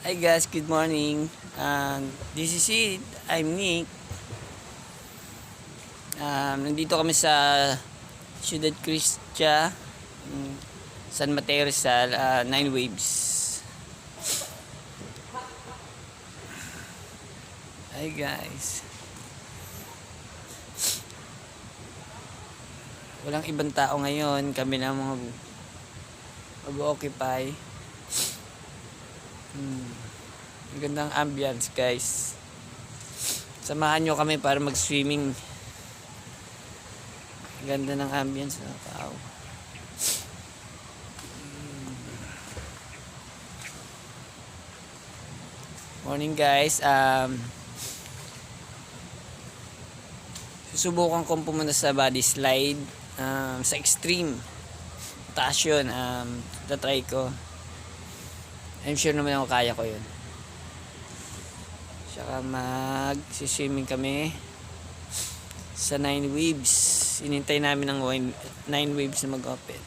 Hi guys, good morning. This is it. I'm Nick. Nandito kami sa Ciudad Cristia, San Mateo Rizal, 9 Waves. Hi guys. Walang ibang tao ngayon. Kami na mga mag-occupy. Magandang ambience guys. Samahan nyo kami para mag-swimming. Ganda ng ambience. Wow. Morning guys. Susubukan kong pumunta sa body slide. Sa extreme. Taas yun. Tatry ko. I'm sure naman ako kaya ko yun. Saka mag-swimming kami sa 9 waves. Inintay namin ng 9 waves na mag-open.